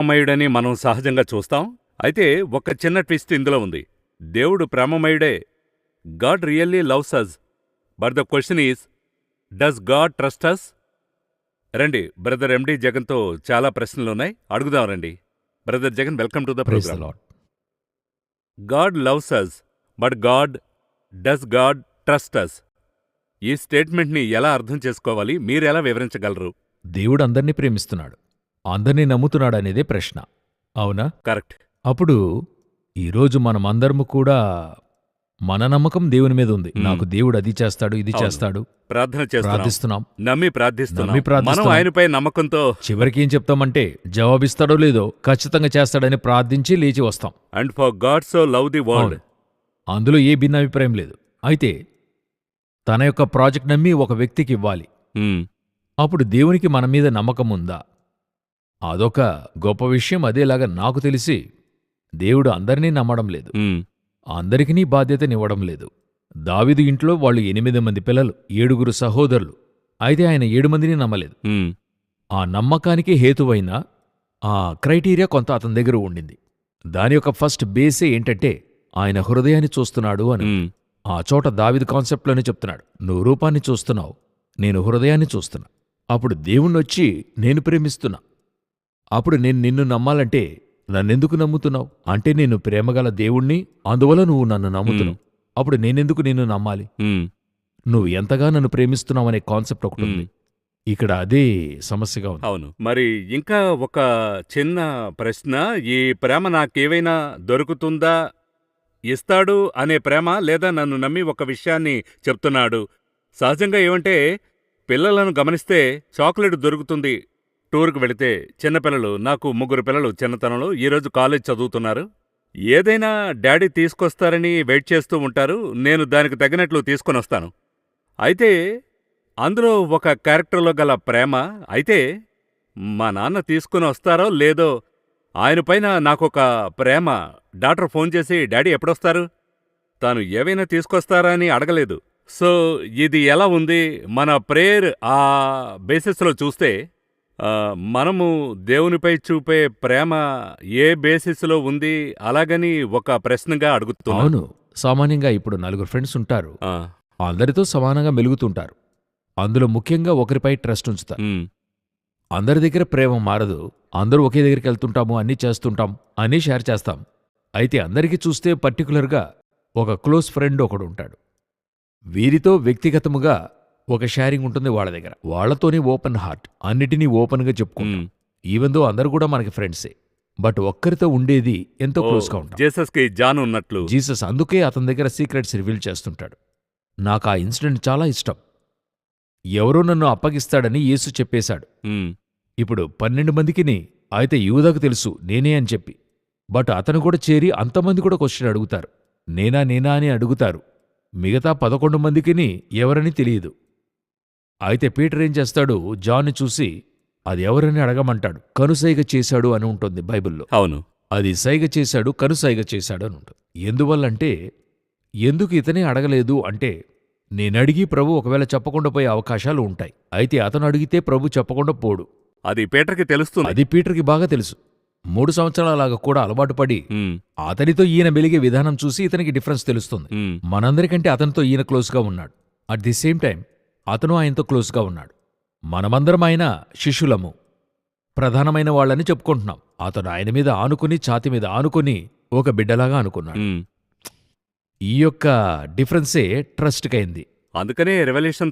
ప్రేమమయుడని మనం సహజంగా చూస్తాం. అయితే ఒక చిన్న ట్విస్ట్ ఇందులో ఉంది. దేవుడు ప్రేమమయుడే. God really loves us. But the question is, does God trust us? రండి, బ్రదర్ ఎండి జగన్తో చాలా ప్రశ్నలున్నాయి. అడుగుదాం రండి. Brother Jagan, welcome to the prize the programme. Lord. God loves us, but does God trust us? ఈ స్టేట్మెంట్ని ఎలా అర్థం చేసుకోవాలి? మీరెలా వివరించగలరు? దేవుడు అందర్నీ ప్రేమిస్తున్నాడు, అందర్నీ నమ్ముతున్నాడనేదే ప్రశ్న. అవునా? కరెక్ట్. అప్పుడు ఈరోజు మనమందరము కూడా మన నమ్మకం దేవుని మీద ఉంది. నాకు దేవుడు అది చేస్తాడు, ఇది అవును. చేస్తాడు, ప్రార్థిస్తున్నాం, ప్రార్థిస్తున్నాం. నమ్మి నమ్మి ప్రార్థిస్తున్నాం. మనం ప్రార్థిస్తున్నాం. ఆయనపై నమ్మకంతో చివరికి ఏం చెప్తామంటే జవాబిస్తాడో లేదో ఖచ్చితంగా చేస్తాడని ప్రార్థించి లేచి వస్తాం. And for God so love the world. అవును. అందులో ఏ భిన్నాభిప్రాయం లేదు. అయితే తన యొక్క ప్రాజెక్ట్ నమ్మి ఒక వ్యక్తికి ఇవ్వాలి. అప్పుడు దేవునికి మన మీద నమ్మకం ఉందా? అదొక గొప్ప విషయం. అదేలాగా నాకు తెలిసి దేవుడు అందరినీ నమ్మడం లేదు, అందరికీ బాధ్యతనివ్వడం లేదు. దావీదు ఇంట్లో వాళ్ళు 8 మంది పిల్లలు, 7 సహోదరులు. అయితే ఆయన 7 మందిని నమ్మలేదు. ఆ నమ్మకానికి హేతువైన ఆ క్రైటీరియా కొంత అతని దగ్గర ఉండింది. దాని యొక్క ఫస్ట్ బేసే ఏంటంటే ఆయన హృదయాన్ని చూస్తున్నాడు అని. ఆ చోట దావీదు కాన్సెప్ట్లోనే చెప్తున్నాడు, నువ్వు రూపాన్ని చూస్తున్నావు, నేను హృదయాన్ని చూస్తున్నా. అప్పుడు దేవుణ్ణొచ్చి నేను ప్రేమిస్తున్నా. అప్పుడు నేను నిన్ను నమ్మాలంటే నన్నెందుకు నమ్ముతున్నావు? అంటే నేను ప్రేమగల దేవుణ్ణి, అందువల్ల నువ్వు నన్ను నమ్ముతున్నావు. అప్పుడు నేనెందుకు నిన్ను నమ్మాలి? నువ్వు ఎంతగా నన్ను ప్రేమిస్తున్నావనే కాన్సెప్ట్ ఒకటి ఉంది. ఇక్కడ అదే సమస్యగా ఉంది. అవును. మరి ఇంకా ఒక చిన్న ప్రశ్న. ఈ ప్రేమ నాకేవైనా దొరుకుతుందా, ఇస్తాడు అనే ప్రేమ, లేదా నన్ను నమ్మి ఒక విషయాన్ని చెప్తున్నాడు? సహజంగా ఏమంటే, పిల్లలను గమనిస్తే చాక్లెట్ దొరుకుతుంది టూర్కి వెళితే. చిన్నపిల్లలు, నాకు 3 పిల్లలు చిన్నతనంలో, ఈరోజు కాలేజ్ చదువుతున్నారు. ఏదైనా డాడీ తీసుకొస్తారని వెయిట్ చేస్తూ ఉంటారు. నేను దానికి తగినట్లు తీసుకొనొస్తాను. అయితే అందులో ఒక క్యారెక్టర్లో గల ప్రేమ. అయితే మా నాన్న తీసుకుని వస్తారో లేదో, ఆయన పైన నాకొక ప్రేమ. డాక్టర్ ఫోన్ చేసి, డాడీ ఎప్పుడొస్తారు, తాను ఏవైనా తీసుకొస్తారా అని అడగలేదు. సో ఇది ఎలా ఉంది? మన ప్రేయర్ ఆ బేసిస్లో చూస్తే మనము దేవునిపై చూపే ప్రేమ ఏ బేసిస్లో ఉంది అలాగని ఒక ప్రశ్నగా అడుగుతున్నాను. అవును. సామాన్యంగా ఇప్పుడు 4 ఫ్రెండ్స్ ఉంటారు, అందరితో సమానంగా మెలుగుతుంటారు. అందులో ముఖ్యంగా ఒకరిపై ట్రస్ట్ ఉంచుతారు. అందరి దగ్గర ప్రేమ మారదు. అందరూ ఒకే దగ్గరికి వెళ్తుంటాము, అన్నీ చేస్తుంటాం, అన్నీ షేర్ చేస్తాం. అయితే అందరికీ చూస్తే పర్టికులర్గా ఒక క్లోజ్ ఫ్రెండ్ ఒకడు ఉంటాడు. వీరితో వ్యక్తిగతముగా ఒక షేరింగ్ ఉంటుంది వాళ్ళ దగ్గర. వాళ్లతోనే ఓపెన్ హార్ట్, అన్నిటినీ ఓపెన్గా చెప్పుకుంటాం. ఈవెందో అందరూ కూడా మనకి ఫ్రెండ్సే, బట్ ఒక్కరితో ఉండేది ఎంతో క్లోజ్గా ఉంటాం. జీసస్కి జాన్ ఉన్నట్లు. జీసస్ అందుకే అతని దగ్గర సీక్రెట్స్ రివీల్ చేస్తుంటాడు. నాకు ఆ ఇన్సిడెంట్ చాలా ఇష్టం. ఎవరో నన్ను అప్పగిస్తాడని యేసు చెప్పేశాడు. ఇప్పుడు 12 మందికిని అయితే యూదాకు తెలుసు నేనే అని చెప్పి, బట్ అతను కూడా చేరి అంతమంది కూడా క్వశ్చన్ అడుగుతారు, నేనా నేనా అని అడుగుతారు. మిగతా 11 మందికిని ఎవరని తెలియదు. అయితే పీటర్ ఏం చేస్తాడు, జాన్ని చూసి అది ఎవరని అడగమంటాడు. కనుసైగ చేశాడు అని ఉంటుంది బైబిల్లో. అవును. అది సైగ చేశాడు, కనుసైగ చేశాడు అని ఉంటుంది. ఎందువల్లంటే, ఎందుకు ఇతనే అడగలేదు అంటే, నేనడిగి ప్రభు ఒకవేళ చెప్పకుండా పోయే అవకాశాలు ఉంటాయి. అయితే అతను అడిగితే ప్రభు చెప్పకుండా పోడు. అది పీటర్కి తెలుస్తుంది. అది పీటర్కి బాగా తెలుసు. 3 సంవత్సరాలలాగా కూడా అలవాటు పడి అతనితో ఈయన వెలిగే విధానం చూసి ఇతనికి డిఫరెన్స్ తెలుస్తుంది. మనందరికంటే అతనితో ఈయన క్లోజ్గా ఉన్నాడు. అట్ ది సేమ్ టైం అతను ఆయనతో క్లోజ్గా ఉన్నాడు. మనమందరం ఆయన శిష్యులము, ప్రధానమైన వాళ్ళని చెప్పుకుంటున్నాం. అతను ఆయన మీద ఆనుకుని, ఛాతి మీద ఆనుకుని ఒక బిడ్డలాగా అనుకున్నాడు. ఈ యొక్క డిఫరెన్సే ట్రస్ట్కైంది. అందుకనే రెవల్యూషన్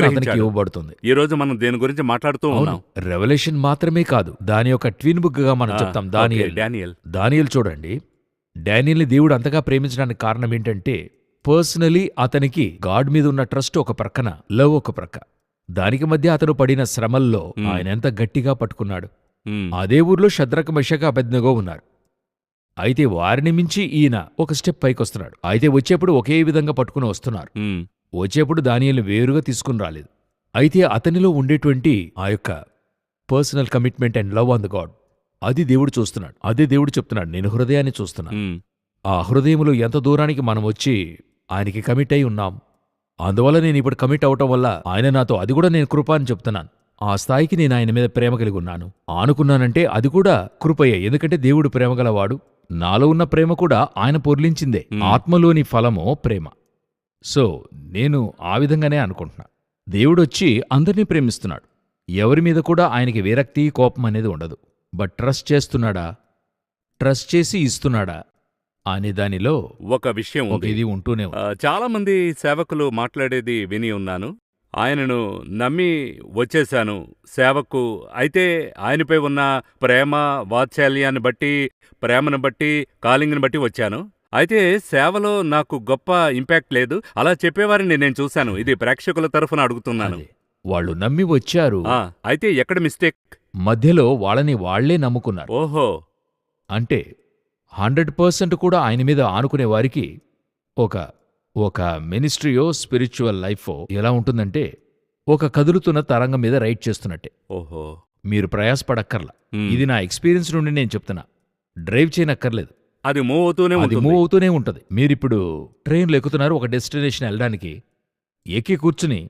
అతనికి ఇవ్వబడుతుంది. ఈ రోజు మనం దేని గురించి మాట్లాడుతూ ఉన్నాం. రెవల్యూషన్ మాత్రమే కాదు, దాని యొక్క ట్విన్ బుక్ గా మనం చెప్తాం. దానియేల్ చూడండి. డానియల్ని దేవుడు అంతగా ప్రేమించడానికి కారణం ఏంటంటే, పర్సనలీ అతనికి గాడ్ మీద ఉన్న ట్రస్ట్ ఒక ప్రక్కన, లవ్ ఒక ప్రక్క. దానికి మధ్య అతను పడిన శ్రమల్లో ఆయన ఎంత గట్టిగా పట్టుకున్నాడు. అదే ఊర్లో షద్రక్, మెషక్, అబేద్నెగో ఉన్నారు. అయితే వారిని మించి ఈయన ఒక స్టెప్ పైకొస్తున్నాడు. అయితే వచ్చేప్పుడు ఒకే విధంగా పట్టుకుని వస్తున్నారు. వచ్చేప్పుడు దానియేలుని వేరుగా తీసుకుని రాలేదు. అయితే అతనిలో ఉండేటువంటి ఆ యొక్క personal commitment and love on the God, అది దేవుడు చూస్తున్నాడు. అదే దేవుడు చెప్తున్నాడు, నేను హృదయాన్ని చూస్తున్నా. ఆ హృదయములో ఎంత దూరానికి మనం వచ్చి ఆయనకి కమిట్ అయి ఉన్నాం. అందువల్ల నేను ఇప్పుడు కమిట్ అవటం వల్ల ఆయన నాతో, అది కూడా నేను కృప అని చెప్తున్నాను. ఆ స్థాయికి నేను ఆయన మీద ప్రేమ కలిగి ఉన్నాను. ఆనుకున్నానంటే అది కూడా కృపయే, ఎందుకంటే దేవుడు ప్రేమగలవాడు. నాలో ఉన్న ప్రేమ కూడా ఆయన పొర్లించిందే. ఆత్మలోని ఫలమో ప్రేమ. సో నేను ఆ విధంగానే అనుకుంటున్నా. దేవుడొచ్చి అందరినీ ప్రేమిస్తున్నాడు. ఎవరి మీద కూడా ఆయనకి విరక్తి, కోపం అనేది ఉండదు. బట్ ట్రస్ట్ చేస్తున్నాడా, ట్రస్ట్ చేసి ఇస్తున్నాడా అనే దానిలో ఒక విషయం ఒక ఉంది. ఇది ఉంటూనే ఉంది. చాలా మంది సేవకులు మాట్లాడేది విని ఉన్నాను. ఆయనను నమ్మి వచ్చేశాను సేవకు. అయితే ఆయనపై ఉన్న ప్రేమ, వాత్సల్యాన్ని బట్టి, ప్రేమను బట్టి, కాలింగ్‌ని బట్టి వచ్చాను. అయితే సేవలో నాకు గొప్ప ఇంపాక్ట్ లేదు. అలా చెప్పేవారిని నేను చూశాను. ఇది ప్రేక్షకుల తరఫున అడుగుతున్నాను. అదే. వాళ్ళు నమ్మి వచ్చారు, అయితే ఎక్కడ మిస్టేక్? మధ్యలో వాళ్ళని వాళ్లే నమ్ముకున్నారు. ఓహో! అంటే 100% కూడా ఆయన మీద ఆనుకునే వారికి ఒక మినిస్ట్రీయో, స్పిరిచువల్ లైఫో ఎలా ఉంటుందంటే ఒక కదులుతున్న తరంగం మీద రైడ్ చేస్తున్నట్టే. ఓహో! మీరు ప్రయాసపడక్కర్లా. ఇది నా ఎక్స్పీరియన్స్ నుండి నేను చెప్తున్నా. డ్రైవ్ చేయనక్కర్లేదు, అది మూవ్ అవుతూనే అది ఉంటుంది. మూవ్ అవుతూనే ఉంటది. మీరిప్పుడు ట్రైన్లో ఎక్కుతున్నారు, ఒక డెస్టినేషన్ వెళ్ళడానికి. ఎక్కి కూర్చుని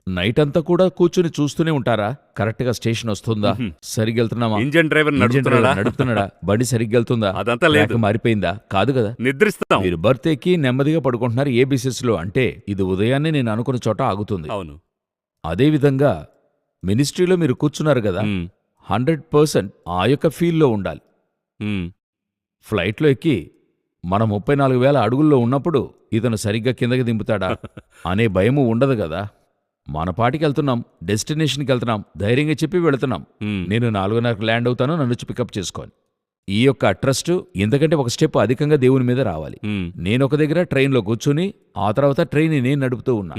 నైట్ అంతా కూడా కూర్చుని చూస్తూనే ఉంటారా? కరెక్ట్గా స్టేషన్ వస్తుందా, సరిగ్గా వెళ్తున్నామా, ఇంజన్ డ్రైవర్ ఇంజిన్ డ్రైవర్ నడుపుతున్నాడా? నడుపుతున్నాడా, బండి సరిగ్గా వెళ్తుందా, అదంతా లేదు. ట్రాక్ మారిపోయిందా? కాదు కదా. నిద్రిస్తాం. మీరు బర్త్ ఎక్కి నెమ్మదిగా పడుకుంటున్నారు ఏబిసిస్లో, అంటే ఇది ఉదయాన్నే నేను అనుకున్న చోట ఆగుతుంది. అవును. అదేవిధంగా మినిస్ట్రీలో మీరు కూర్చున్నారు కదా, 100% ఆ యొక్క ఫీల్లో ఉండాలి. ఫ్లైట్లో ఎక్కి మనం 34,000 అడుగుల్లో ఉన్నప్పుడు ఇతను సరిగ్గా కిందకి దింపుతాడా అనే భయము ఉండదు కదా. మన పాటికి వెళ్తున్నాం, డెస్టినేషన్కి వెళ్తున్నాం, ధైర్యంగా చెప్పి వెళుతున్నాం. నేను 4:30కు ల్యాండ్ అవుతాను, నన్ను వచ్చి పికప్ చేసుకోని. ఈ యొక్క ట్రస్ట్ ఇంతకంటే ఒక స్టెప్ అధికంగా దేవుని మీద రావాలి. నేను ఒక దగ్గర ట్రైన్లో కూర్చుని ఆ తర్వాత ట్రైన్ నేను నడుపుతూ ఉన్నా.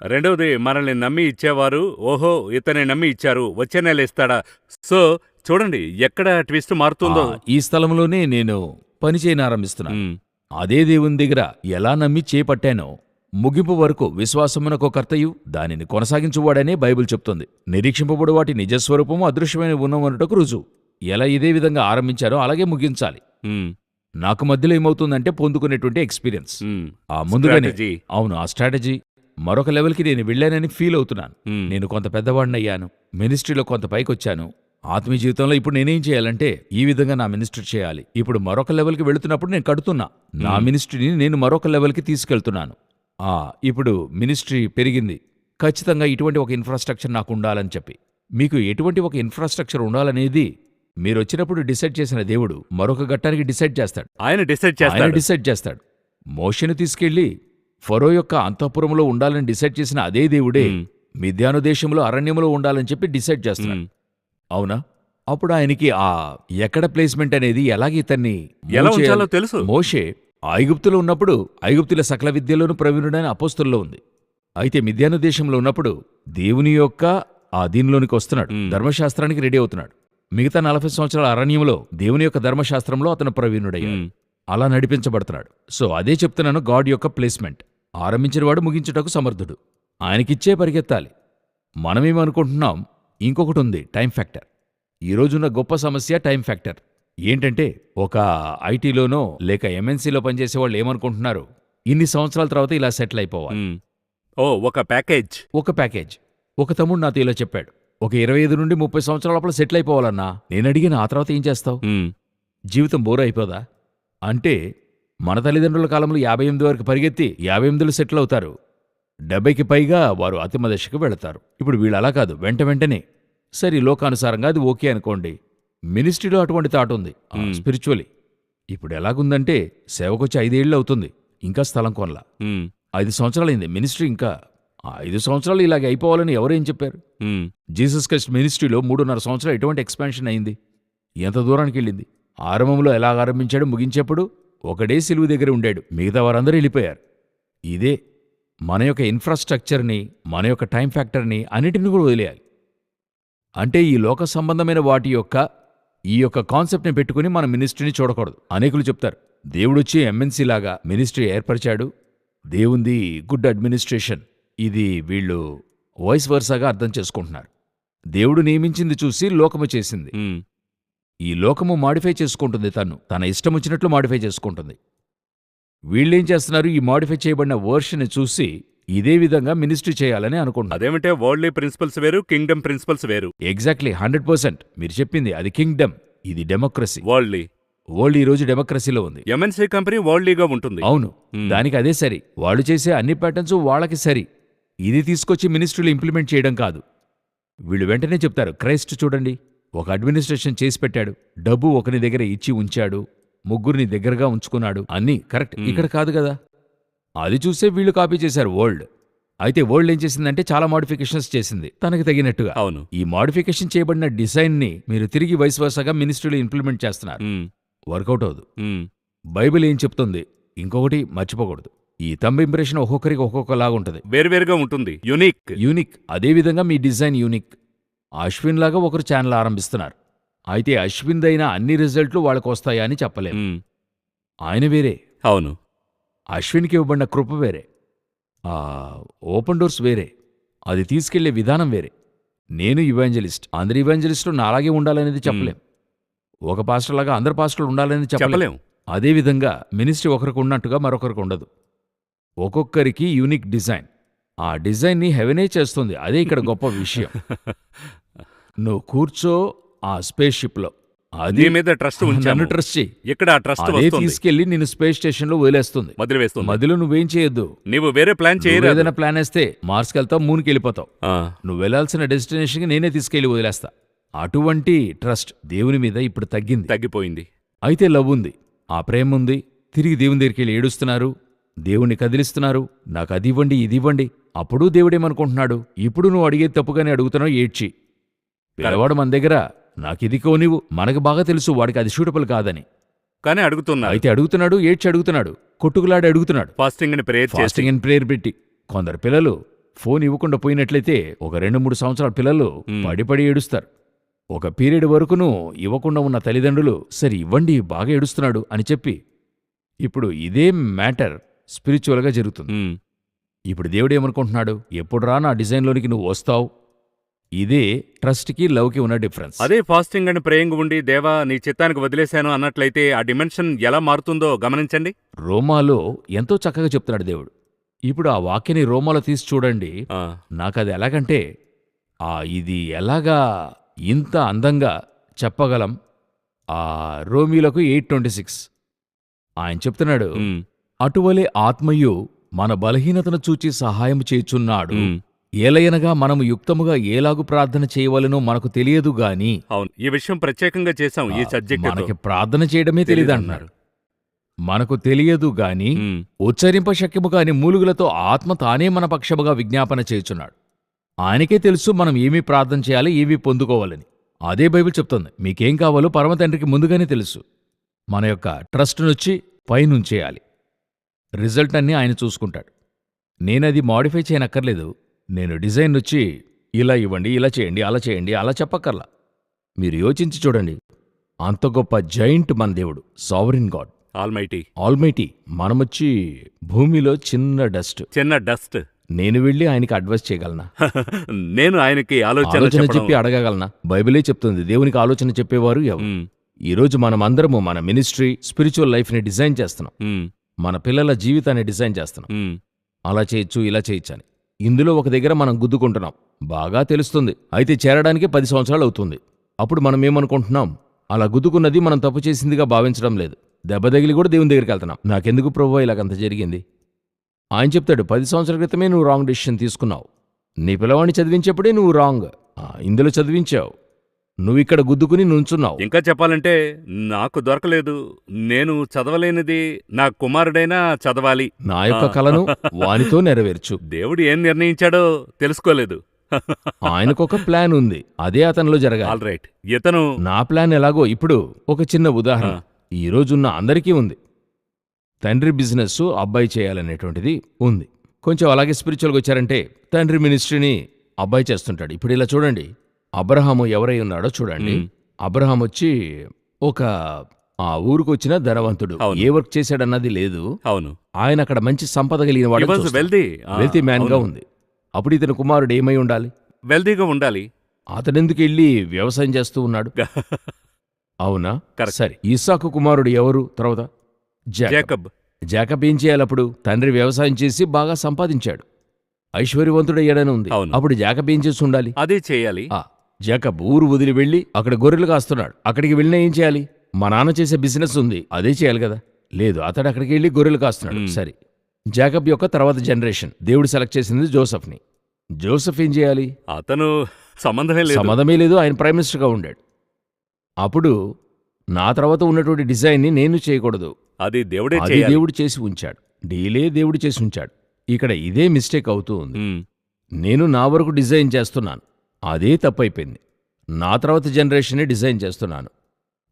రెండవది, మనల్ని నమ్మి ఇచ్చేవారు, ఓహో ఇతనే నమ్మి ఇచ్చారు, వచ్చే నెల ఇస్తాడా. సో చూడండి ఎక్కడ ట్విస్ట్ మారుతుందో. ఈ స్థలంలోనే నేను పని చేయనారంభిస్తున్నాను. అదే దేవుని దగ్గర ఎలా నమ్మి చేపట్టానో ముగింపు వరకు విశ్వాసమునకు కర్తయు దానిని కొనసాగించువాడనే బైబిల్ చెప్తుంది. నిరీక్షింపబడు వాటి నిజస్వరూపము అదృశ్యమైన ఉన్నవనుటకు రుజువు. ఎలా ఇదే విధంగా ఆరంభించారో అలాగే ముగించాలి. నాకు మధ్యలో ఏమవుతుందంటే పొందుకునేటువంటి ఎక్స్పీరియన్స్ ఆ ముందుగానే, అవును, ఆ స్ట్రాటజీ మరొక లెవెల్కి నేను వెళ్ళానని ఫీల్ అవుతున్నాను. నేను కొంత పెద్దవాడినయ్యాను, మినిస్ట్రీలో కొంత పైకొచ్చాను. ఆత్మీయ జీవితంలో ఇప్పుడు నేనేం చేయాలంటే ఈ విధంగా నా మినిస్ట్రీ చేయాలి. ఇప్పుడు మరొక లెవెల్కి వెళుతున్నప్పుడు నేను కడుతున్నా, నా మినిస్ట్రీని నేను మరొక లెవెల్కి తీసుకెళ్తున్నాను. ఇప్పుడు మినిస్ట్రీ పెరిగింది, ఖచ్చితంగా ఇటువంటి ఒక ఇన్ఫ్రాస్ట్రక్చర్ నాకు ఉండాలని చెప్పి. మీకు ఎటువంటి ఒక ఇన్ఫ్రాస్ట్రక్చర్ ఉండాలనేది మీరు వచ్చినప్పుడు డిసైడ్ చేసిన దేవుడు మరొక ఘట్టానికి డిసైడ్ చేస్తాడు. ఆయన డిసైడ్ చేస్తాడు. మోషేను తీసుకెళ్లి ఫరో యొక్క అంతఃపురంలో ఉండాలని డిసైడ్ చేసిన అదే దేవుడే మిద్యాను దేశంలో అరణ్యములో ఉండాలని చెప్పి డిసైడ్ చేస్తున్నాడు. అవునా? అప్పుడు ఆయనకి ఎక్కడ ప్లేస్మెంట్ అనేది ఎలాగ ఇతన్ని ఎలా ఉంచాలో తెలుసు. మోషే ఐగుప్తులో ఉన్నప్పుడు ఐగుప్తుల సకల విద్యలోనూ ప్రవీణుడైన అపోస్తలులో ఉంది. అయితే మిద్యాను దేశంలో ఉన్నప్పుడు దేవుని యొక్క దీనిలోనికి వస్తున్నాడు, ధర్మశాస్త్రానికి రెడీ అవుతున్నాడు. మిగతా 40 సంవత్సరాల అరణ్యంలో దేవుని యొక్క ధర్మశాస్త్రంలో అతను ప్రవీణుడయ్యాడు, అలా నడిపించబడుతున్నాడు. సో అదే చెప్తున్నాను, గాడ్ యొక్క ప్లేస్మెంట్. ఆరంభించినవాడు ముగించుటకు సమర్థుడు, ఆయనకిచ్చే పరిగెత్తాలి. మనమేమనుకుంటున్నాం, ఇంకొకటి ఉంది, టైం ఫ్యాక్టర్. ఈరోజున్న గొప్ప సమస్య టైం ఫ్యాక్టర్. ఏంటంటే ఒక ఐటీలోనో లేక ఎంఎన్సీలో పనిచేసే వాళ్ళు ఏమనుకుంటున్నారు, ఇన్ని సంవత్సరాల తర్వాత ఇలా సెటిల్ అయిపోవాలి. ఒక ప్యాకేజ్. ఒక తమ్ముడు నాతో ఇలా చెప్పాడు, ఒక 25 నుండి 30 సంవత్సరాల లోపల సెటిల్ అయిపోవాలన్నా. నేను అడిగిన, ఆ తర్వాత ఏం చేస్తావు? జీవితం బోర్ అయిపోదా అంటే, మన తల్లిదండ్రుల కాలంలో 58 వరకు పరిగెత్తి 58లో సెటిల్ అవుతారు, 70కి పైగా వారు అంతిమ దశకు వెళతారు. ఇప్పుడు వీళ్ళు అలా కాదు, వెంటనే. సరే, లోకానుసారంగా అది ఓకే అనుకోండి. మినిస్ట్రీలో అటువంటి థాట్ ఉంది, స్పిరిచువలీ. ఇప్పుడు ఎలాగుందంటే, సేవకొచ్చి 5 ఏళ్ళు అవుతుంది, ఇంకా స్థలం కొనలా. 5 సంవత్సరాలైంది మినిస్ట్రీ, ఇంకా 5 సంవత్సరాలు ఇలాగ అయిపోవాలని ఎవరేం చెప్పారు? జీసస్ క్రైస్ట్ మినిస్ట్రీలో 3.5 సంవత్సరాలు ఎటువంటి ఎక్స్పాన్షన్ అయింది, ఎంత దూరానికి వెళ్ళింది. ఆరంభంలో ఎలా ఆరంభించాడు, ముగించేప్పుడు ఒకడే సిలువు దగ్గర ఉండాడు, మిగతా వారందరూ వెళ్ళిపోయారు. ఇదే మన యొక్క ఇన్ఫ్రాస్ట్రక్చర్ని, మన యొక్క టైం ఫ్యాక్టర్ని అన్నిటిని కూడా వదిలేయాలి. అంటే ఈ లోక సంబంధమైన వాటి యొక్క ఈ యొక్క కాన్సెప్ట్ని పెట్టుకుని మన మినిస్ట్రీని చూడకూడదు. అనేకులు చెప్తారు, దేవుడొచ్చి ఎంఎన్సీ లాగా మినిస్ట్రీ ఏర్పరిచాడు, దేవుంది గుడ్ అడ్మినిస్ట్రేషన్. ఇది వీళ్ళు వాయిస్ వర్సాగా అర్థం చేసుకుంటున్నారు. దేవుడు నియమించింది చూసి లోకము చేసింది. ఈ లోకము మాడిఫై చేసుకుంటుంది, తన ఇష్టం వచ్చినట్లు మాడిఫై చేసుకుంటుంది. వీళ్ళేం చేస్తున్నారు, ఈ మాడిఫై చేయబడిన వర్షన్ని చూసి ఇదే విధంగా మినిస్ట్రీ చేయాలని అనుకుంటున్నాను. అదేమిటే వరల్డ్లీ ప్రిన్సిపల్స్ వేరు, కింగ్డమ్ ప్రిన్సిపల్స్ వేరు. ఎగ్జాక్ట్లీ 100% మీరు చెప్పింది అది కింగ్డమ్, ఇది డెమోక్రసీ. వరల్డ్లీ వరల్డ్ ఈ రోజు డెమోక్రసీలో ఉంది. ఎంఎన్సీ కంపెనీ వరల్డ్లీగా ఉంటుంది. అవును, దానికి అదే సరి. వాళ్ళు చేసే అన్ని ప్యాటర్న్స్ వాళ్ళకి సరి. ఇది తీసుకొచ్చి మినిస్ట్రీలో ఇంప్లిమెంట్ చేయడం కాదు. వీళ్ళు వెంటనే చెప్తారు, క్రైస్ట్ చూడండి ఒక అడ్మినిస్ట్రేషన్ చేసి పెట్టాడు, డబ్బు ఒకరి దగ్గర ఇచ్చి ఉంచాడు, ముగ్గురిని దగ్గరగా ఉంచుకున్నాడు, అన్నీ కరెక్ట్. ఇక్కడ కాదు కదా. అది చూసే వీళ్ళు కాపీ చేశారు వరల్డ్. అయితే వరల్డ్ ఏం చేసిందంటే చాలా మోడిఫికేషన్స్ చేసింది తనకి తగినట్టుగా. అవును. ఈ మోడిఫికేషన్ చేయబడిన డిజైన్ ని మీరు తిరిగి వైస్ వర్సాగా మినిస్ట్రీలో ఇంప్లిమెంట్ చేస్తున్నారు. వర్కౌట్ అవదు. బైబిల్ ఏం చెప్తుంది, ఇంకొకటి మర్చిపోకూడదు, ఈ థంబ్ ఇంప్రెషన్ ఒక్కొక్కరికి ఒక్కొక్కలాగా ఉంటుంది, వేరువేరుగా ఉంటుంది, యూనిక్. అదేవిధంగా మీ డిజైన్ యూనిక్. అశ్విన్ లాగా ఒకరు ఛానల్ ఆరంభిస్తున్నారు. అయితే అశ్విన్ దైన అన్ని రిజల్ట్లు వాళ్ళకు వస్తాయా అని చెప్పలేము. ఆయన వేరే. అవును. అశ్విన్కి ఇవ్వబడిన కృప వేరే, ఓపెన్ డోర్స్ వేరే, అది తీసుకెళ్లే విధానం వేరే. నేను ఇవాంజలిస్ట్, అందరి ఇవాంజలిస్టులు నాలాగే ఉండాలనేది చెప్పలేం. ఒక పాస్టర్ లాగా అందరు పాస్టర్లు ఉండాలనేది చెప్పలేం. అదేవిధంగా మినిస్ట్రీ ఒకరికి ఉన్నట్టుగా మరొకరికి ఉండదు. ఒక్కొక్కరికి యూనిక్ డిజైన్. ఆ డిజైన్ని హెవెనే చేస్తుంది. అదే ఇక్కడ గొప్ప విషయం. నువ్వు కూర్చో ఆ స్పేస్ షిప్లో, అది మీద ట్రస్ట్ నన్ను ట్రస్ట్ చెయ్యి. ఇక్కడ ట్రస్ట్ తీసుకెళ్లి నిన్ను స్పేస్ స్టేషన్ లో వదిలేస్తుంది, మధ్యలో నువ్వేం చేయొద్దు. నువ్వు వేరే ప్లాన్ చేయరు. ఏదైనా ప్లాన్ వేస్తే మార్స్కి వెళ్తావు, మూన్కి వెళ్ళిపోతావు. నువ్వు వెళ్లాల్సిన డెస్టినేషన్కి నేనే తీసుకెళ్లి వదిలేస్తా. అటువంటి ట్రస్ట్ దేవుని మీద ఇప్పుడు తగ్గిపోయింది. అయితే లవ్ ఉంది, ఆ ప్రేమ ఉంది. తిరిగి దేవుని దగ్గరికి వెళ్ళి ఏడుస్తున్నారు, దేవుణ్ణి కదిలిస్తున్నారు, నాకు అది ఇవ్వండి ఇది ఇవ్వండి. అప్పుడు దేవుడేమనుకుంటున్నాడు, ఇప్పుడు నువ్వు అడిగేది తప్పుగానే అడుగుతున్నావు, ఏడ్చి. పిల్లవాడు మన దగ్గర నాకిది కోనివు, మనకు బాగా తెలుసు వాడికి అది సూటబుల్ కాదని, కానీ అడుగుతున్నా. అయితే అడుగుతున్నాడు, ఏడ్చి అడుగుతున్నాడు, కొట్టుకులాడి అడుగుతున్నాడు, ఫాస్టింగ్ అండ్ ప్రేయర్ పెట్టి. కొందరు పిల్లలు ఫోన్ ఇవ్వకుండా పోయినట్లయితే ఒక 2-3 సంవత్సరాల పిల్లలు పడి ఏడుస్తారు. ఒక పీరియడ్ వరకును ఇవ్వకుండా ఉన్న తల్లిదండ్రులు సరే ఇవ్వండి బాగా ఏడుస్తున్నాడు అని చెప్పి, ఇప్పుడు ఇదే మ్యాటర్ స్పిరిచువల్గా జరుగుతుంది. ఇప్పుడు దేవుడేమనుకుంటున్నాడు, ఎప్పుడురా నా డిజైన్లోనికి నువ్వు వస్తావు. ఇదే ట్రస్ట్కి లవ్కి ఉన్న డిఫరెన్స్. అదే ఫాస్టింగ్ అండ్ ప్రేయింగ్ ఉండి దేవా నీ చిత్తానికి వదిలేశాను అన్నట్లయితే ఆ డిమెన్షన్ ఎలా మారుతుందో గమనించండి. రోమాలో ఎంతో చక్కగా చెప్తున్నాడు దేవుడు. ఇప్పుడు ఆ వాక్యని రోమాలో తీసి చూడండి. నాకది ఎలాగంటే ఇది ఎలాగా ఇంత అందంగా చెప్పగలం. రోమీలకు 8:26 ఆయన చెప్తున్నాడు, అటువలే ఆత్మయు మన బలహీనతను చూచి సహాయం చేయుచున్నాడు. ఏలయనగా మనము యుక్తముగా ఏలాగు ప్రార్థన చేయవలనో మనకు తెలియదు గాని. అవును, ఈ విషయం ప్రత్యేకంగా చేశాం ఈ సబ్జెక్ట్. మనకి ప్రార్థన చేయడమే తెలియదు అంటున్నారు. మనకు తెలియదు గాని ఉచ్చరింప శక్యము కాని మూలుగులతో ఆత్మ తానే మన పక్షముగా విజ్ఞాపన చేయుచున్నాడు. ఆయనకే తెలుసు మనం ఏమీ ప్రార్థన చేయాలి, ఏమీ పొందుకోవాలని. అదే బైబిల్ చెప్తుంది, మీకేం కావాలో పరమ తండ్రికి ముందుగానే తెలుసు. మన యొక్క ట్రస్ట్నొచ్చి పైనుంచేయాలి, రిజల్ట్ అన్నీ ఆయన చూసుకుంటాడు. నేనది మాడిఫై చేయనక్కర్లేదు. నేను డిజైన్ వచ్చి ఇలా ఇవ్వండి, ఇలా చేయండి, అలా చేయండి, అలా చెప్పక్కర్లా. మీరు యోచించి చూడండి, అంత గొప్ప జైంట్ మన దేవుడు, సావరిన్ గాడ్, ఆల్మైటీ. మనమొచ్చి భూమిలో చిన్న డస్ట్. నేను వెళ్ళి ఆయనకి అడ్వైస్ చేయగలనా? నేను ఆయనకి ఆలోచన చెప్పి అడగగలనా? బైబిలే చెప్తుంది దేవునికి ఆలోచన చెప్పేవారు ఎవరు. ఈరోజు మనమందరము మన మినిస్ట్రీ, స్పిరిచువల్ లైఫ్ని డిజైన్ చేస్తున్నాం, మన పిల్లల జీవితాన్ని డిజైన్ చేస్తున్నాం. అలా చేయొచ్చు, ఇలా చేయొచ్చు అని. ఇందులో ఒక దగ్గర మనం గుద్దుకుంటున్నాం, బాగా తెలుస్తుంది. అయితే చేరడానికి 10 సంవత్సరాలు అవుతుంది. అప్పుడు మనం ఏమనుకుంటున్నాం, అలా గుద్దుకున్నది మనం తప్పు చేసిందిగా భావించడం లేదు. దెబ్బ తగిలి కూడా దేవుని దగ్గరికి వెళ్తున్నాం. నాకెందుకు ప్రభువా ఇలాగంత జరిగింది? ఆయన చెప్తాడు, 10 సంవత్సరాల క్రితమే నువ్వు రాంగ్ డెసిషన్ తీసుకున్నావు. నీ పిల్లవాడిని చదివించేప్పుడే నువ్వు రాంగ్, ఇందులో చదివించావు, నువ్వు ఇక్కడ గుద్దుకుని నుంచున్నావు. ఇంకా చెప్పాలంటే నాకు దొరకలేదు, నేను చదవలేనిది నా కుమారుడైనా చదవాలి. నా యొక్క కలను వానితో నెరవేర్చు. దేవుడు ఏం నిర్ణయించాడో తెలుసుకోలేదు. ఆయనకొక ప్లాన్ ఉంది, అదే అతనిలో జరగాలి. ఆల్రైట్, ఇతను నా ప్లాన్ ఎలాగో. ఇప్పుడు ఒక చిన్న ఉదాహరణ ఈ రోజున్న అందరికీ ఉంది. తండ్రి బిజినెస్ అబ్బాయి చేయాలనేటువంటిది ఉంది. కొంచెం అలాగే స్పిరిచువల్గా వచ్చారంటే తండ్రి మినిస్ట్రీని అబ్బాయి చేస్తుంటాడు. ఇప్పుడు ఇలా చూడండి, అబ్రహాము ఎవరై ఉన్నాడో చూడండి. అబ్రహాం వచ్చి ఒక ఊరికి వచ్చిన ధనవంతుడు, ఏ వర్క్ చేశాడన్నది లేదు. అవును, ఆయన అక్కడ మంచి సంపద కలిగిన వాడు, వెల్తీ మ్యాన్ గా ఉంది. అప్పుడు ఇతని కుమారుడు ఏమై ఉండాలి? వెల్తీగా ఉండాలి. అతడెందుకు వెళ్ళి వ్యవసాయం చేస్తూ ఉన్నాడు? అవునా? సరే, ఇస్సాకు కుమారుడు ఎవరు? తర్వాత జాకబ్. జాకబ్ ఏం చేయాలి? అప్పుడు తండ్రి వ్యవసాయం చేసి బాగా సంపాదించాడు. ఐశ్వర్యవంతుడయ్యాడని ఉంది. అవును. అప్పుడు జాకబ్ ఏం చేసి ఉండాలి? అదే చేయాలి. జాకబ్ ఊరు వదిలి వెళ్ళి అక్కడ గొర్రెలు కాస్తున్నాడు. అక్కడికి వెళ్ళినా ఏం చేయాలి? మా నాన్న చేసే బిజినెస్ ఉంది, అదే చేయాలి కదా. లేదు, అతడు అక్కడికి వెళ్ళి గొర్రెలు కాస్తున్నాడు. సరే, జాకబ్ యొక్క తర్వాత జనరేషన్ దేవుడు సెలెక్ట్ చేసింది జోసెఫ్ని. జోసెఫ్ ఏం చేయాలి? అతను సంబంధమే లేదు, ఆయన ప్రైమ్ మినిస్టర్గా ఉండాడు. అప్పుడు నా తర్వాత ఉన్నటువంటి డిజైన్ని నేను చేయకూడదు, అది దేవుడే అది చేయాలి. దేవుడు చేసి ఉంచాడు. డీలే దేవుడు చేసి ఉంచాడు. ఇక్కడ ఇదే మిస్టేక్ అవుతూ ఉంది. నేను నా వరకు డిజైన్ చేస్తున్నాను, అదే తప్పైపోయింది. నా తర్వాత జనరేషనే డిజైన్ చేస్తున్నాను,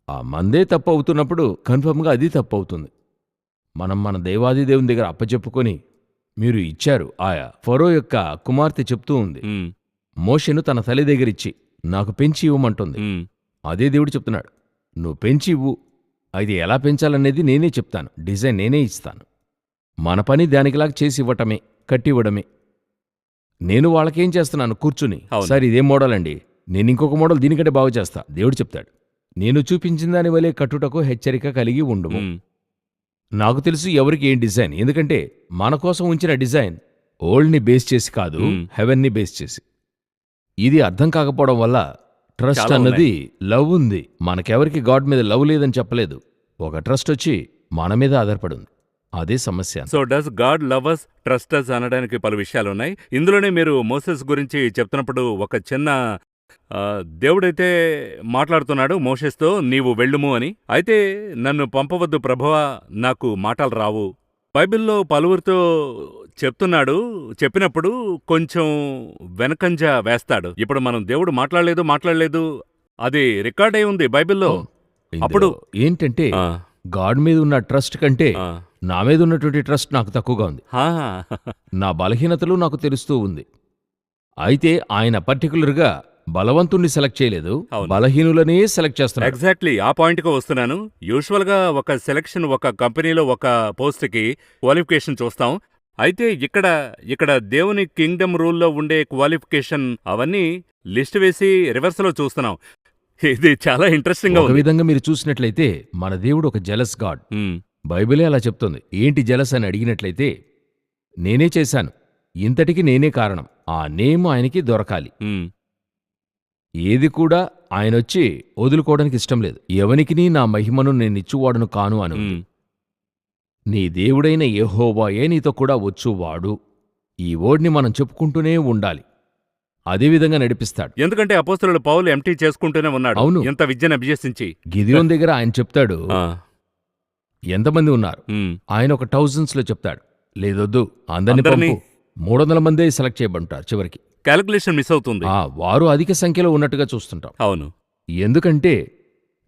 ఆ మందే తప్పు అవుతున్నప్పుడు కన్ఫర్మ్గా అది తప్పు అవుతుంది. మనం మన దేవాది దేవుని దగ్గర అప్పచెప్పుకొని మీరు ఇచ్చారు. ఆయా ఫరో యొక్క కుమార్తె చెప్తూ ఉంది, మోషేను తన తల్లి దగ్గరిచ్చి నాకు పెంచి ఇవ్వమంటుంది. అదే దేవుడు చెప్తున్నాడు, నువ్వు పెంచి ఇవ్వు, అది ఎలా పెంచాలనేది నేనే చెప్తాను, డిజైన్ నేనే ఇస్తాను. మన పని దానికిలాగా చేసి ఇవ్వటమే, కట్టివ్వడమే. నేను వాళ్ళకేం చేస్తున్నాను? కూర్చుని, సార్ ఇదేం మోడల్ అండి, నేను ఇంకొక మోడల్ దీనికంటే బాగు చేస్తా. దేవుడు చెప్తాడు, నేను చూపించిన దాని వలె కట్టుటకు హెచ్చరిక కలిగి ఉండుము. నాకు తెలుసు ఎవరికి ఏం డిజైన్, ఎందుకంటే మన కోసం ఉంచిన డిజైన్ ఓల్డ్ని బేస్ చేసి కాదు, హెవెన్ని బేస్ చేసి. ఇది అర్థం కాకపోవడం వల్ల ట్రస్ట్ అన్నది లవ్ ఉంది. మనకెవరికి గాడ్ మీద లవ్ లేదని చెప్పలేదు, ఒక ట్రస్ట్ వచ్చి మన మీద ఆధారపడి ఉంది. అదే సమస్య. So does God love us, trust us అనడానికి పలు విషయాలున్నాయి. ఇందులోనే మీరు మోసెస్ గురించి చెప్తున్నప్పుడు ఒక చిన్న దేవుడైతే మాట్లాడుతున్నాడు మోషేస్తో, నీవు వెళ్ళుము అని. అయితే నన్ను పంపవద్దు ప్రభువా, నాకు మాటలు రావు. బైబిల్లో పలువురితో చెప్తున్నాడు, చెప్పినప్పుడు కొంచెం వెనకంజ వేస్తాడు. ఇప్పుడు మనం దేవుడు మాట్లాడలేదు అది రికార్డ్ అయి ఉంది బైబిల్లో. అప్పుడు ఏంటంటే గాడ్ మీద ఉన్న ట్రస్ట్ కంటే నా మీద ఉన్నటువంటి ట్రస్ట్ నాకు తక్కువగా ఉంది. నా బలహీనతలు నాకు తెలుస్తూ ఉంది. అయితే ఆయన పర్టికులర్గా బలవంతుణ్ణి సెలెక్ట్ చేయలేదు, బలహీనులనే సెలెక్ట్ చేస్తున్నాడు. ఎగ్జాక్ట్లీ ఆ పాయింట్కి వస్తున్నాను. యూజువల్గా ఒక సెలక్షన్, ఒక కంపెనీలో ఒక పోస్ట్కి క్వాలిఫికేషన్ చూస్తాం. అయితే ఇక్కడ దేవుని కింగ్డమ్ రూల్లో ఉండే క్వాలిఫికేషన్ అవన్నీ లిస్ట్ వేసి రివర్స్లో చూస్తున్నాం. ఇది చాలా ఇంట్రెస్టింగ్ గా ఒక విధంగా మీరు చూసినట్లయితే మన దేవుడు ఒక జెలస్ గాడ్. బైబిలే అలా చెప్తుంది. ఏంటి జెలస్ అని అడిగినట్లయితే, నేనే చేశాను, ఇంతటికి నేనే కారణం, ఆ నేమ్ ఆయనకి దొరకాలి. ఏది కూడా ఆయనొచ్చి వదులుకోవడానికి ఇష్టం లేదు. ఎవనికినీ నా మహిమను నేనిచ్చువాడును కాను అను. నీ దేవుడైన యెహోవాయే నీతో కూడా వచ్చువాడు. ఈ వర్డ్ని మనం చెప్పుకుంటూనే ఉండాలి, అదేవిధంగా నడిపిస్తాడు. ఎందుకంటే అపోస్తలుడు పౌలు ఎంటీ చేసుకుంటూనే ఉన్నాడు. అవును, ఎంత విద్యను అభ్యసించి. గిదియోన్ దగ్గర ఆయన చెప్తాడు, ఎంతమంది ఉన్నారు, ఆయన ఒక థౌజండ్స్లో చెప్తాడు, లేదొద్దు అందరినీ పంపు, 300 మందే సెలెక్ట్ చేయబడతారు. చివరికి క్యాలిక్యులేషన్ మిస్ అవుతుంది. వారు అధిక సంఖ్యలో ఉన్నట్టుగా చూస్తుంటాం. అవును, ఎందుకంటే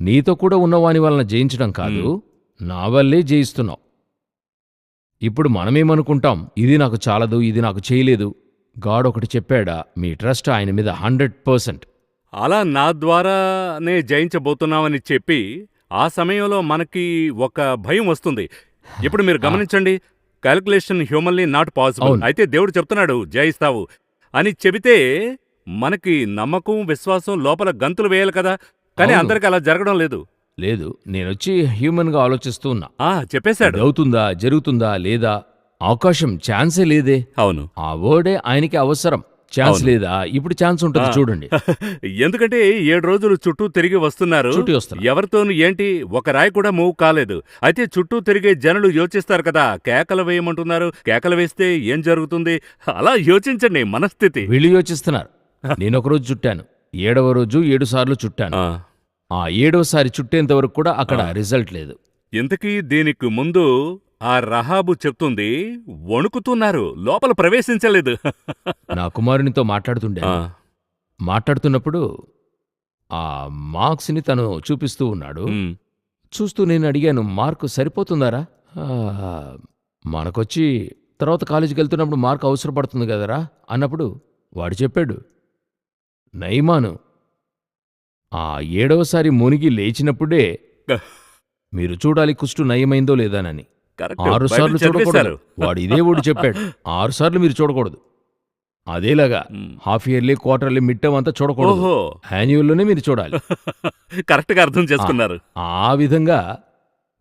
నీతో కూడా ఉన్నవాని వలన జయించడం కాదు, నా వల్లే జయిస్తున్నావు. ఇప్పుడు మనమేమనుకుంటాం, ఇది నాకు చాలదు, ఇది నాకు చేయలేదు. గాడ్ ఒకటి చెప్పాడా, మీ ట్రస్ట్ ఆయన మీద 100%. అలా నా ద్వారానే జయించబోతున్నామని చెప్పి ఆ సమయంలో మనకి ఒక భయం వస్తుంది. ఇప్పుడు మీరు గమనించండి, క్యాలిక్యులేషన్ హ్యూమన్లీ నాట్ పాసిబుల్. అయితే దేవుడు చెప్తున్నాడు జయిస్తావు అని చెబితే మనకి నమ్మకం, విశ్వాసం లోపల గంతులు వేయాలి కదా. కానీ అందరికి అలా జరగడం లేదు. నేనొచ్చి హ్యూమన్గా ఆలోచిస్తూ ఉన్నా. చెప్పేశాడు, అవుతుందా, జరుగుతుందా లేదా, అవకాశం, ఛాన్సే లేదే. అవును, ఆ వర్డే ఆయనకి అవసరం. ఛాన్స్ లేదా, ఇప్పుడు ఛాన్స్ ఉంటుంది చూడండి. ఎందుకంటే 7 రోజులు చుట్టూ తిరిగి వస్తున్నారు, ఎవరితోనూ ఏంటి ఒక రాయి కూడా మూవ్ కాలేదు. అయితే చుట్టూ తిరిగే జనులు యోచిస్తారు కదా, కేకలు వేయమంటున్నారు, కేకలు వేస్తే ఏం జరుగుతుంది, అలా యోచించండి మనస్థితి. వీళ్ళు యోచిస్తున్నారు. నేనొక రోజు చుట్టాను, 7వ రోజు 7 సార్లు చుట్టాను. ఆ 7వ సారి చుట్టేంత వరకు కూడా అక్కడ రిజల్ట్ లేదు. ఇంతకీ దీనికి ముందు ఆ రహాబు చెప్తుంది, వణుకుతున్నారు, లోపల ప్రవేశించలేదు. నా కుమారునితో మాట్లాడుతున్నప్పుడు ఆ మార్క్స్ని తను చూపిస్తూ ఉన్నాడు. చూస్తూ నేను అడిగాను, మార్కు సరిపోతుందారా, మనకొచ్చి తర్వాత కాలేజీకి వెళ్తున్నప్పుడు మార్కు అవసరపడుతుంది కదరా అన్నప్పుడు వాడు చెప్పాడు, నయమాను ఆ 7వసారి మునిగి లేచినప్పుడే మీరు చూడాలి కుష్టు నయమైందో లేదానని. 6 సార్లు చూడకూడదు. వాడు ఇదే ఊడు చెప్పాడు, 6 సార్లు మీరు చూడకూడదు. అదేలాగా half yearly, quarterly, mid term అంతా చూడకూడదు, యాన్యువల్లోనే మీరు చూడాలి. కరెక్ట్గా అర్థం చేసుకున్నారు. ఆ విధంగా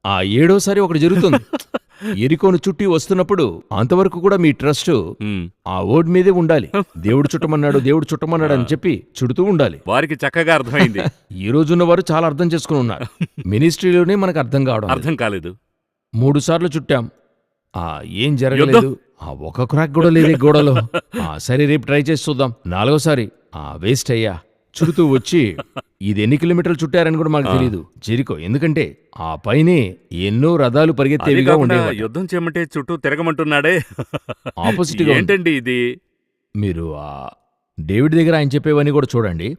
ఆ 7వసారి ఒకటి జరుగుతుంది. ఎరికోను చుట్టి వస్తున్నప్పుడు అంతవరకు కూడా మీ ట్రస్ట్ ఉమ్. ఆ ఓడ్ మీదే ఉండాలి. దేవుడు చుట్టమన్నాడు అని చెప్పి చుడుతూ ఉండాలి. వారికి చక్కగా అర్థమైంది. ఈ రోజున్న వారు చాలా అర్థం చేసుకుని ఉన్నారు. మినిస్ట్రీలోనే మనకు అర్థం కావడం లేదు. అర్థం కాలేదు. 3 సార్లు చుట్టాం, ఏం జరగలేదు. ఒక క్రాక్ కూడా లేదే గోడలో. సరే రేపు ట్రై చేసి చూద్దాం. 4వసారి వేస్ట్ అయ్యా. చుడుతూ వచ్చి ఇది ఎన్ని కిలోమీటర్లు చుట్టారని కూడా మాకు తెలియదు జెరికో. ఎందుకంటే ఆ పైనే ఎన్నో రథాలు అది పరిగెత్తేవిగా కాకుండా ఉండేవి. యుద్ధం చేయమంటే చుట్టూ తిరగమంటున్నాడే. ఆపోజిట్ గా ఉంది. ఏంటండి ఇది? మీరు డేవిడ్ దగ్గర ఆయన చెప్పేవన్నీ కూడా చూడండి.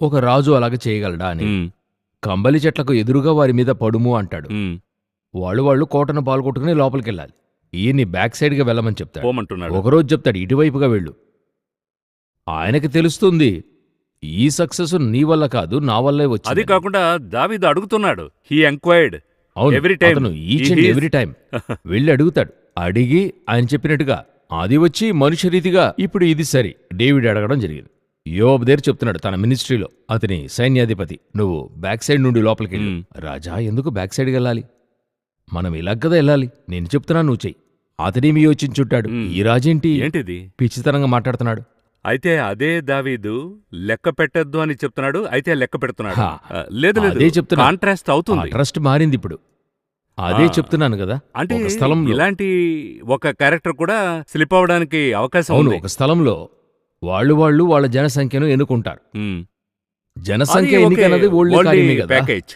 ఒక రాజు అలాగ చేయగలడా అని. ఉమ్, కంబలి చెట్లకు ఎదురుగా వారి మీద పడుము అంటాడు. ఉమ్, వాళ్ళు కోటను పాల్గొట్టుకుని లోపలికెళ్ళాలి. ఈయన్ని బ్యాక్ సైడ్గా వెళ్ళమని చెప్తాడు. పోమంటున్నాడు. ఒకరోజు చెప్తాడు ఇటువైపుగా వెళ్ళు. ఆయనకి తెలుస్తుంది ఈ సక్సెస్ నీ వల్ల కాదు, నా వల్లే అది వచ్చింది. కాకుండా దావీదు అడుగుతున్నాడు. He enquired. అవును, every time అతను each he and is- every time వెళ్ళి అడుగుతాడు. అడిగి ఆయన చెప్పినట్టుగా అది వచ్చి మనుష్య రీతిగా ఇప్పుడు ఇది సరి డేవిడ్ అడగడం జరిగింది. యోబు దగ్గర చెప్తున్నాడు తన మినిస్ట్రీలో, అతని సైన్యాధిపతి, నువ్వు బ్యాక్ సైడ్ నుండి లోపలికి వెళ్ళు. రాజా ఎందుకు బ్యాక్ సైడ్కి వెళ్ళాలి? మనం ఇలా కదా వెళ్ళాలి, నేను చెప్తున్నా నువ్వు చెయ్యి. అతడేమి యోచించుంటాడు, ఈ రాజేంటి ఏంటిది? పిచ్చితనంగా మాట్లాడుతున్నాడు. అయితే అదే దావీదు లెక్క పెట్టద్దు అని చెప్తున్నాడు. అయితే లెక్క పెడుతున్నాడు. హా. లేదు అదే లేదు, చెప్తున్నా. కాంట్రాస్ట్ అవుతుంది. ట్రస్ట్ మారింది ఇప్పుడు. అదే ఆ. చెప్తున్నాను కదా. అంటే ఒక స్థలంలో ఇలాంటి ఒక క్యారెక్టర్ కూడా స్లిప్ అవ్వడానికి అవకాశం అవును, ఉంది. ఒక స్థలంలో వాళ్ళు వాళ్ళ జనసంఖ్యను ఎన్నుకుంటారు. ఉమ్. జనసంఖ్య అది ఎన్నికన్నది ఓకే, ఓల్డ్ ఓన్లీ కార్యమే కదా. ప్యాకేజ్.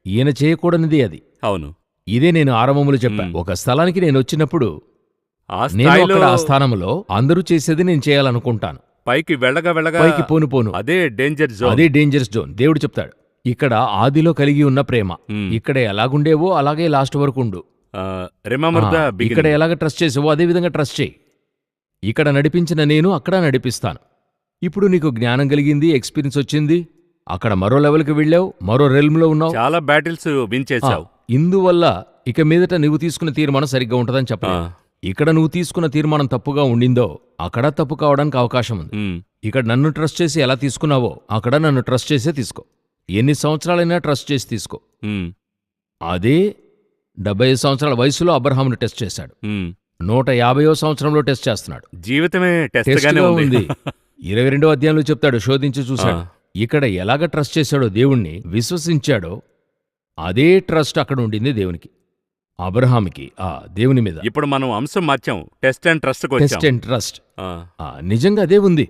ఈయన చేయకూడనిది అది. అవును. ఇదే నేను ఆరంభములో చెప్పాను. ఒక స్థలానికి నేను వచ్చినప్పుడు ఆ నేను స్థాయిలో అక్కడ ఆ స్థానంలో అందరూ చేసేది నేను చేయాలనుకుంటాను. పైకి వెళ్ళగా వెళ్ళగా పైకి పోను అదే డేంజర్ జోన్. అదే డేంజరస్ జోన్. దేవుడు చెప్తాడు ఇక్కడ ఆదిలో కలిగి ఉన్న ప్రేమ ఉమ్. ఇక్కడ ఎలాగుండేవో అలాగే లాస్ట్ వరకు ఉండు. రిమెంబర్ ద ఇక్కడ ఎలాగ ట్రస్ట్ చేసావో అదే విధంగా ట్రస్ట్ చేయి. ఇక్కడ నడిపించిన నేను అక్కడ నడిపిస్తాను. ఇప్పుడు నీకు జ్ఞానం కలిగింది, ఎక్స్పీరియన్స్ వచ్చింది, అక్కడ మరో లెవెల్కి వెళ్ళావు, మరో రెల్మ్లో ఉన్నావు. చాలా బ్యాటిల్స్ విన్ చేశావు. ఇందువల్ల ఇక మీదట నువ్వు తీసుకున్న తీర్మానం సరిగ్గా ఉంటుందని చెప్పలేదు. ఇక్కడ నువ్వు తీసుకున్న తీర్మానం తప్పుగా ఉండిందో అక్కడ తప్పు కావడానికి అవకాశం ఉంది. ఇక్కడ నన్ను ట్రస్ట్ చేసి ఎలా తీసుకున్నావో అక్కడ నన్ను ట్రస్ట్ చేసే తీసుకో. ఎన్ని సంవత్సరాలైనా ట్రస్ట్ చేసి తీసుకో. అదే 75 సంవత్సరాల వయసులో అబ్రహామును టెస్ట్ చేశాడు. 150వ సంవత్సరంలో టెస్ట్ చేస్తున్నాడు. జీవితమే టెస్ట్ టెస్ట్ గానే గా ఉంది. ఉంది. 22వ అధ్యాయంలో చెప్తాడు, శోధించి చూశాడు. ఇక్కడ ఎలాగ ట్రస్ట్ చేశాడో దేవుణ్ణి, విశ్వసించాడో అదే ట్రస్ట్ అక్కడ ఉండింది దేవునికి, అబ్రహాముకి ఆ దేవుని మీద. ఇప్పుడు మనం అంశం మార్చాం, test and trust test and trust. నిజంగా అదే ఉంది.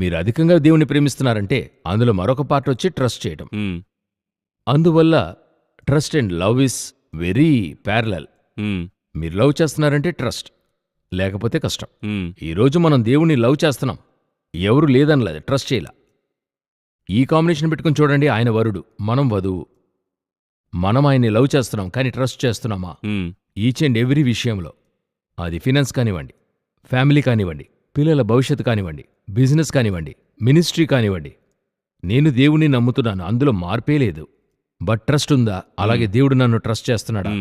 మీరు అధికంగా దేవుని ప్రేమిస్తున్నారంటే అందులో మరొక పార్ట్ వచ్చి ట్రస్ట్ చేయడం. అందువల్ల trust and love is very parallel. మీరు లవ్ చేస్తున్నారంటే ట్రస్ట్, లేకపోతే కష్టం. ఈరోజు మనం దేవుణ్ణి లవ్ చేస్తున్నాం, ఎవరు లేదనలేదు, ట్రస్ట్ చేయలా. ఈ కాంబినేషన్ పెట్టుకుని చూడండి, ఆయన వరుడు, మనం వధువు. మనం ఆయన్ని లవ్ చేస్తున్నాం, కానీ ట్రస్ట్ చేస్తున్నామా? ఈచ్ అండ్ ఎవ్రీ విషయంలో. అది ఫినాన్స్ కానివ్వండి, ఫ్యామిలీ కానివ్వండి, పిల్లల భవిష్యత్తు కానివ్వండి, బిజినెస్ కానివ్వండి, మినిస్ట్రీ కానివ్వండి. నేను దేవుణ్ణి నమ్ముతున్నాను, అందులో మార్పే లేదు. బట్ ట్రస్ట్ ఉందా? అలాగే దేవుడు నన్ను ట్రస్ట్ చేస్తున్నాడా?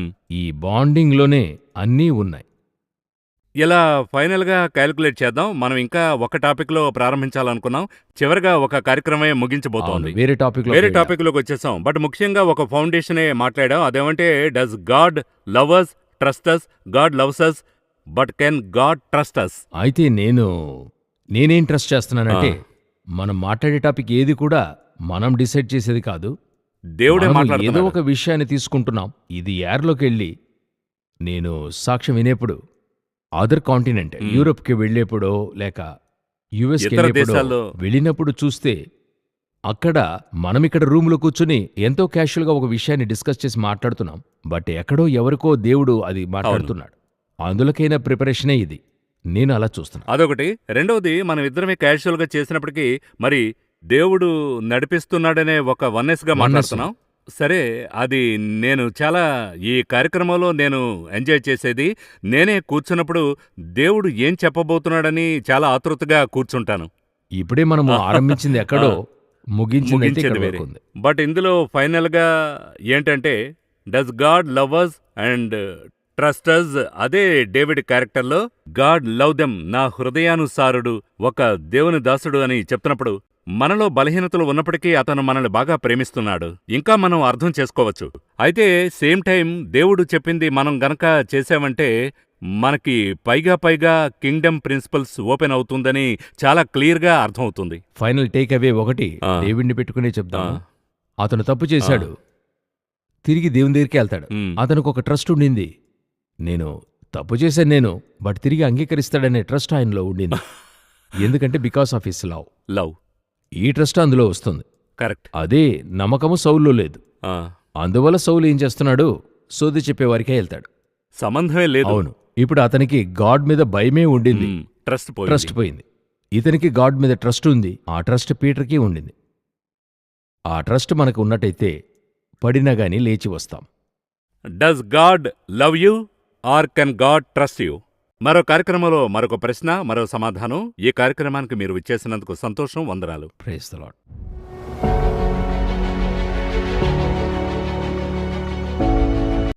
ఈ బాండింగ్లోనే అన్నీ ఉన్నాయి. ఇలా ఫైనల్గా క్యాలిక్యులేట్ చేద్దాం. మనం ఇంకా ఒక టాపిక్లో ప్రారంభించాలనుకున్నాం, చివరిగా ఒక కార్యక్రమే ముగించబోతోంది. వేరే టాపిక్ టాపిక్లోకి వచ్చేసాం. బట్ ముఖ్యంగా ఒక ఫౌండేషనే మాట్లాడాం. అదేమంటే, does God love us, trust us? God loves us, but can God trust us? అయితే నేనేం ట్రస్ట్ చేస్తున్నానంటే, మనం మాట్లాడే టాపిక్ ఏది కూడా మనం డిసైడ్ చేసేది కాదు. దేవుడే మనం ఏదో మాట్లాడుతున్నాడు. ఒక విషయాన్ని తీసుకుంటున్నాం. ఇది యార్లోకి వెళ్ళి నేను సాక్ష్యం వినేప్పుడు అదర్ కాంటినెంట్ యూరోప్కి వెళ్ళేప్పుడో లేక యుఎస్కి ఇతర వెళ్ళేప్పుడో దేశాల్లో వెళ్ళినప్పుడు చూస్తే అక్కడ మనమిక్కడ రూమ్లో కూర్చుని ఎంతో క్యాషువల్గా ఒక విషయాన్ని డిస్కస్ చేసి మాట్లాడుతున్నాం. బట్ ఎక్కడో ఎవరికో దేవుడు అది మాట్లాడుతున్నాడు. అందులోకైనా ప్రిపరేషనే ఇది. నేను అలా చూస్తున్నా. అదొకటి. రెండవది, మనం ఇద్దరమే క్యాజువల్గా చేసినప్పటికీ మరి దేవుడు నడిపిస్తున్నాడనే ఒక వన్నెస్గా మాట్లాడుతున్నాం. సరే, అది నేను చాలా ఈ కార్యక్రమంలో నేను ఎంజాయ్ చేసేది. నేనే కూర్చున్నప్పుడు దేవుడు ఏం చెప్పబోతున్నాడని చాలా ఆతృతగా కూర్చుంటాను. ఇప్పుడే మనము ఆరంభించింది ఎక్కడో, ముగించింది ముగించేది వేరే. బట్ ఇందులో ఫైనల్గా ఏంటంటే, does God love us and trust us? అదే డేవిడ్ క్యారెక్టర్లో గాడ్ లవ్ దెమ్, నా హృదయానుసారుడు, ఒక దేవుని దాసుడు అని చెప్తున్నప్పుడు మనలో బలహీనతలు ఉన్నప్పటికీ అతను మనల్ని బాగా ప్రేమిస్తున్నాడు. ఇంకా మనం అర్థం చేసుకోవచ్చు, అయితే సేమ్ టైం దేవుడు చెప్పింది మనం గనక చేసామంటే మనకి పైగా కింగ్డమ్ ప్రిన్సిపల్స్ ఓపెన్ అవుతుందని చాలా క్లియర్గా అర్థమవుతుంది. ఫైనల్ టేక్ అవే ఒకటి ఆ. డేవిడ్ని పెట్టుకునే ఆ, చెప్దాము. అతను తప్పు చేశాడు, తిరిగి దేవుని దగ్గరికి వెళ్తాడు. ఉమ్, అతనికి ఒక ట్రస్ట్ ఉండింది. నేను తప్పు చేశాను నేను, బట్ తిరిగి అంగీకరిస్తాడనే ట్రస్ట్ ఆయనలో ఉండింది. ఎందుకంటే because of his love. Love ఈ ట్రస్ట్ అందులో వస్తుంది. కరెక్ట్. అదే నమ్మకము సౌల్లో లేదు. ఆ, అందువల్ల సౌలు ఏం చేస్తున్నాడు, సోది చెప్పేవారికే వెళ్తాడు. సంబంధమే లేదు. అవును, ఇప్పుడు అతనికి గాడ్ మీద భయమే ఉండింది, ట్రస్ట్ ట్రస్ట్ పోయింది. ఇతనికి గాడ్ మీద ట్రస్ట్ ఉంది, ఆ ట్రస్ట్ పీటర్కి ఉండింది. ఆ ట్రస్ట్ మనకు ఉన్నట్టయితే పడినా గాని లేచి వస్తాం. Does God love you are can God trust you? మరో కార్యక్రమంలో మరొక ప్రశ్న, మరో సమాధానం. ఈ కార్యక్రమానికి మీరు విచ్చేసినందుకు సంతోషం. వందనాలు. Praise the lord.